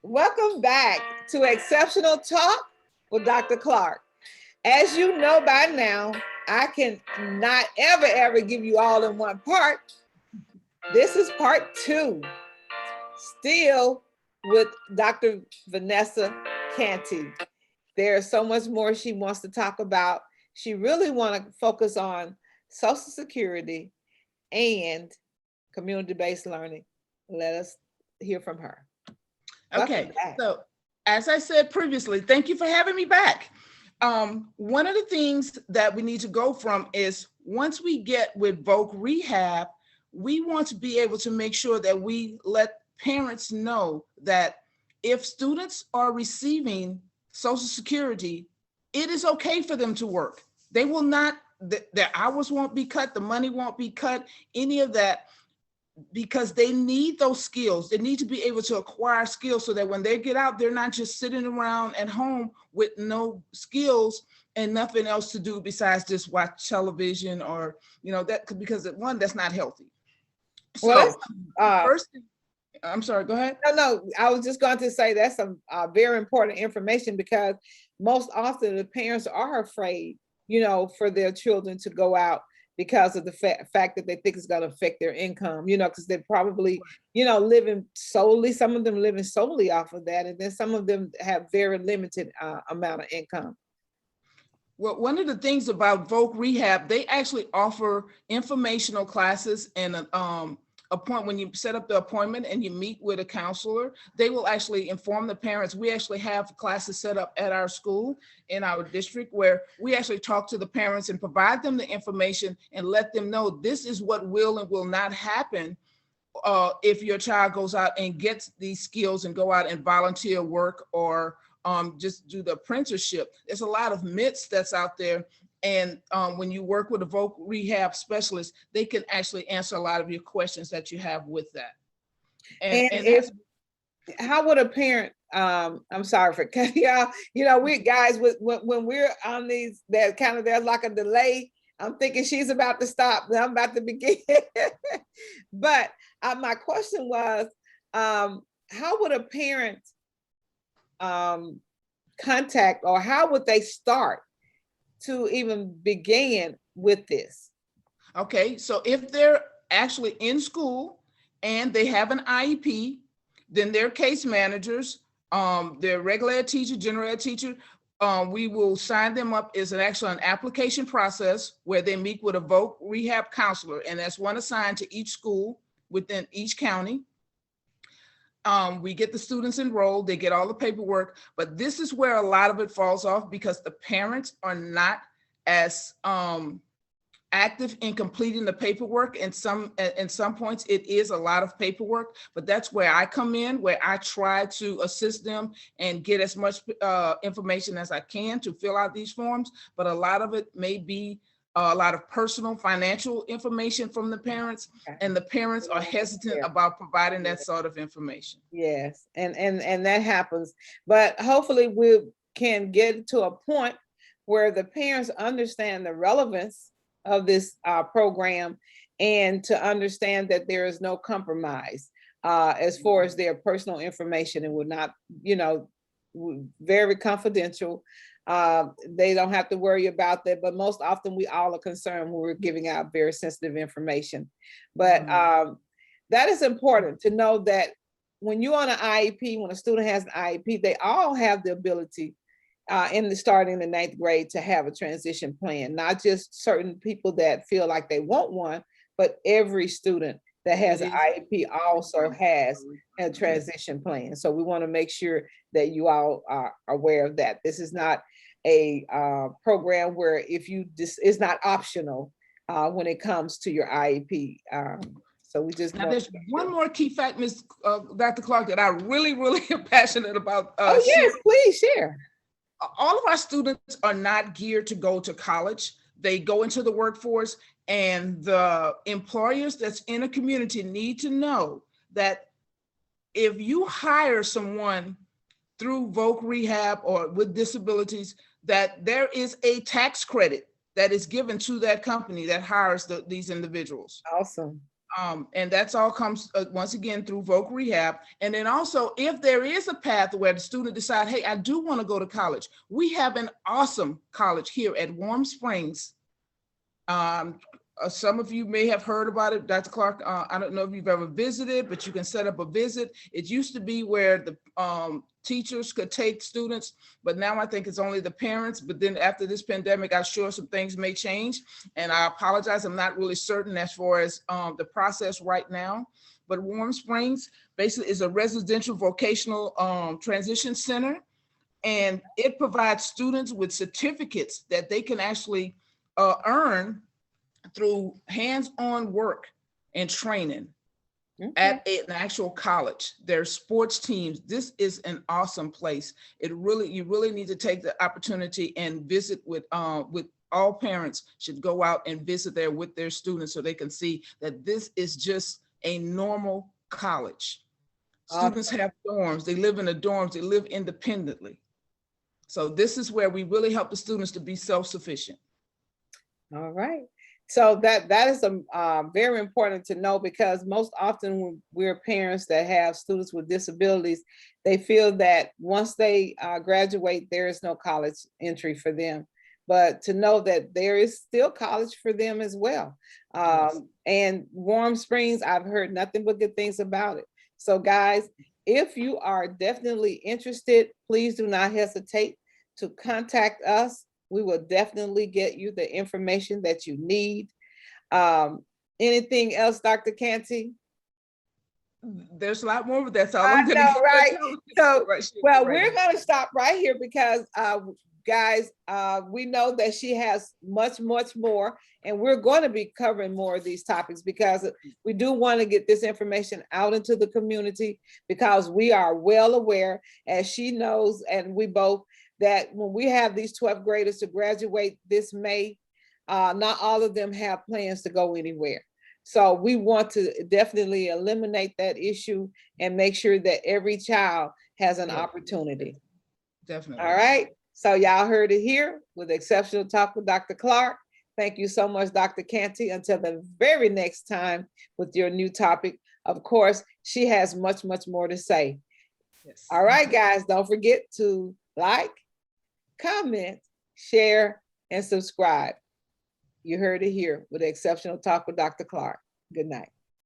Welcome back to Exceptional Talk with Dr. Clark. As you know by now, I can not ever give you all in one part. This is part 2, still with Dr. Vanessa Canty. There's so much more she wants to talk about. She really wants to focus on Social Security and community-based learning. Let us hear from her. Okay, so as I said previously, thank you for having me back. One of the things that we need to go from is once we get with Voc Rehab, we want to be able to make sure that we let parents know that if students are receiving Social Security, it is okay for them to work. They will not, their hours won't be cut, the money won't be cut, any of that, because they need those skills. They need to be able to acquire skills so that when they get out, they're not just sitting around at home with no skills and nothing else to do besides just watch television or, that, because one, that's not healthy. Well, so first thing, I'm sorry, go ahead. No, I was just going to say that's some very important information, because most often the parents are afraid, for their children to go out because of the fact that they think it's going to affect their income, because they're probably, living solely, some of them living solely off of that. And then some of them have very limited amount of income. Well, one of the things about Voc Rehab, they actually offer informational classes and when you set up the appointment and you meet with a counselor, they will actually inform the parents. We actually have classes set up at our school in our district where we actually talk to the parents and provide them the information and let them know this is what will and will not happen if your child goes out and gets these skills and go out and volunteer work or just do the apprenticeship. There's a lot of myths that's out there. And when you work with a Voc Rehab specialist, they can actually answer a lot of your questions that you have with that. And how would a parent, I'm sorry for cutting y'all, we guys, when we're on these, there's like a delay. I'm thinking she's about to stop, then I'm about to begin. But my question was, how would a parent contact, or how would they start to even begin with this? Okay, so if they're actually in school and they have an IEP, then their case managers, their regular ed teacher, general ed teacher, we will sign them up as an application process where they meet with a Voc Rehab counselor, and that's one assigned to each school within each county. We get the students enrolled, they get all the paperwork, but this is where a lot of it falls off because the parents are not as active in completing the paperwork. And in some points, it is a lot of paperwork, but that's where I come in, where I try to assist them and get as much information as I can to fill out these forms. But a lot of it may be a lot of personal financial information from the parents, and the parents are hesitant about providing that sort of information. Yes, and that happens, but hopefully we can get to a point where the parents understand the relevance of this program and to understand that there is no compromise as far as their personal information, and will not, very confidential. They don't have to worry about that, but most often we all are concerned when we're giving out very sensitive information. But that is important to know, that when you're on an IEP, when a student has an IEP, they all have the ability starting the 9th grade to have a transition plan, not just certain people that feel like they want one, but every student that has an IEP also has a transition plan. So we want to make sure that you all are aware of that. This is not a program where it's not optional when it comes to your IEP. So we just now there's one more key fact, Ms. Dr. Clark, that I really am passionate about. Oh yes, please share. All of our students are not geared to go to college. They go into the workforce, and the employers that's in a community need to know that if you hire someone through Voc Rehab or with disabilities, that there is a tax credit that is given to that company that hires these individuals. Awesome. And that's all comes once again through Voc Rehab. And then also, if there is a path where the student decides, hey, I do want to go to college, we have an awesome college here at Warm Springs. Some of you may have heard about it, Dr. Clark. I don't know if you've ever visited, but you can set up a visit. It used to be where the teachers could take students, but now I think it's only the parents. But then after this pandemic, I'm sure some things may change. And I apologize, I'm not really certain as far as the process right now. But Warm Springs basically is a residential vocational transition center. And it provides students with certificates that they can actually earn through hands-on work and training at an actual college. There's sports teams. This is an awesome place. You really need to take the opportunity and visit with all parents should go out and visit there with their students so they can see that this is just a normal college. Students have dorms. They live in the dorms. They live independently. So this is where we really help the students to be self-sufficient. All right. So that is very important to know, because most often when we're parents that have students with disabilities, they feel that once they graduate, there is no college entry for them. But to know that there is still college for them as well. Yes. And Warm Springs, I've heard nothing but good things about it. So guys, if you are definitely interested, please do not hesitate to contact us. We will definitely get you the information that you need. Anything else, Dr. Canty? There's a lot more, but that's all I I'm going to know, right? So, well, right we're now. going to stop right here because, guys, we know that she has much, much more, and we're going to be covering more of these topics because we do want to get this information out into the community, because we are well aware, as she knows, and we both, that when we have these 12th graders to graduate this May, not all of them have plans to go anywhere. So we want to definitely eliminate that issue and make sure that every child has an opportunity. Definitely. All right. So y'all heard it here with Exceptional Talk with Dr. Clark. Thank you so much, Dr. Canty. Until the very next time with your new topic. Of course, she has much, much more to say. Yes. All right, guys, don't forget to like, comment, share, and subscribe. You heard it here with Exceptional Talk with Dr. Clark. Good night.